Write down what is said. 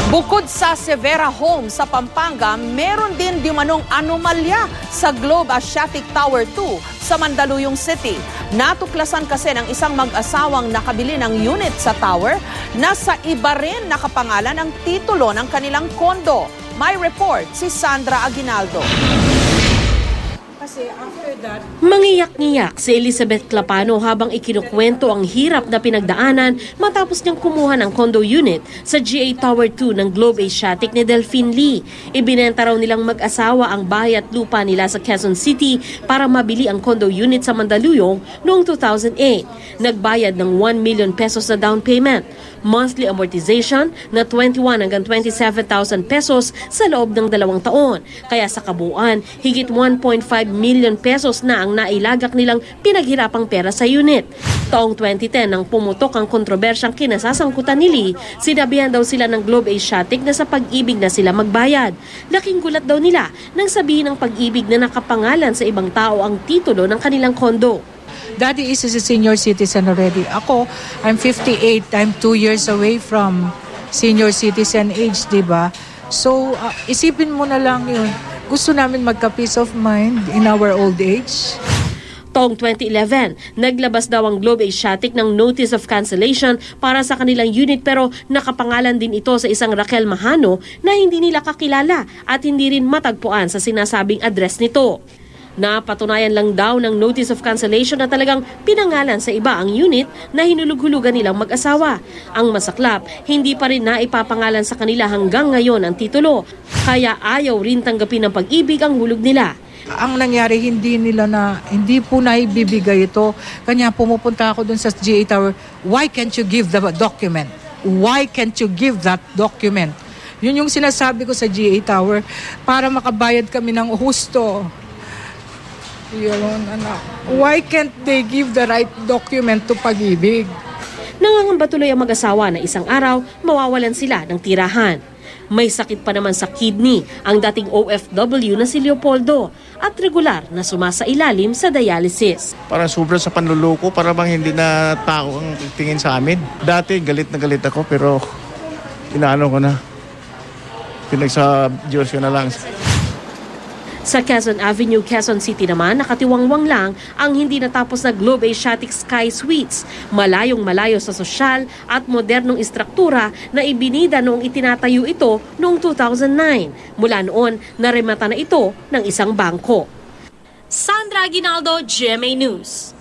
Bukod sa Severa Home sa Pampanga, meron din dimanong anomalya sa Globe Asiatic Tower 2 sa Mandaluyong City. Natuklasan kasi ng isang mag-asawang nakabili ng unit sa tower na sa iba rin nakapangalan ang titulo ng kanilang kondo. May report si Sandra Aguinaldo. Mangiyak-ngiyak si Elizabeth Clapano habang ikinukwento ang hirap na pinagdaanan matapos niyang kumuha ng condo unit sa GA Tower 2 ng Globe Asiatic ni Delphine Lee. Ibinenta raw nilang mag-asawa ang bahay at lupa nila sa Quezon City para mabili ang condo unit sa Mandaluyong noong 2008. Nagbayad ng 1 million pesos na down payment. Monthly amortization na 21 hanggang 27,000 pesos sa loob ng 2 taon. Kaya sa kabuuan, higit 1.5 million pesos na ang nailagak nilang pinaghirapang pera sa unit. Taong 2010 nang pumutok ang kontrobersyang kinasasangkutan ni Lee, sinabihan daw sila ng Globe Asiatic na sa pag-ibig na sila magbayad. Laking gulat daw nila nang sabihin ng pag-ibig na nakapangalan sa ibang tao ang titulo ng kanilang kondo. Daddy is a senior citizen already. Ako, I'm 58. I'm 2 years away from senior citizen age, di ba? So, isipin mo na lang yun. Gusto namin magka-peace of mind in our old age. Taong 2011, naglabas daw ang Globe Asiatic ng notice of cancellation para sa kanilang unit pero nakapangalan din ito sa isang Raquel Mahano na hindi nila kakilala at hindi rin matagpuan sa sinasabing address nito. Napatunayan lang daw ng notice of cancellation na talagang pinangalan sa iba ang unit na hinulug-hulugan nilang mag-asawa. Ang masaklap, hindi pa rin naipapangalan sa kanila hanggang ngayon ang titulo, kaya ayaw rin tanggapin ng pag-ibig ang hulog nila. Ang nangyari, hindi po naibibigay ito. Kanya pumupunta ako dun sa GA Tower, why can't you give the document? Why can't you give that document? Yun yung sinasabi ko sa GA Tower para makabayad kami ng husto. Yun, anak. Why can't they give the right document to Pag-ibig? Nangangamba tuloy ang mag-asawa na isang araw mawawalan sila ng tirahan. May sakit pa naman sa kidney ang dating OFW na si Leopoldo at regular na sumasailalim sa dialysis. Para sobra sa panluloko, para bang hindi na tao ang tingin sa amin. Dati galit na galit ako pero inaano ko na. Pinagsa Diyos ko na lang. Sa Quezon Avenue, Quezon City naman, nakatiwangwang lang ang hindi natapos na Globe Asiatic Sky Suites. Malayong-malayo sa sosyal at modernong istruktura na ibinida noong itinatayo ito noong 2009. Mula noon, naremata na ito ng isang bangko. Sandra Aguinaldo, GMA News.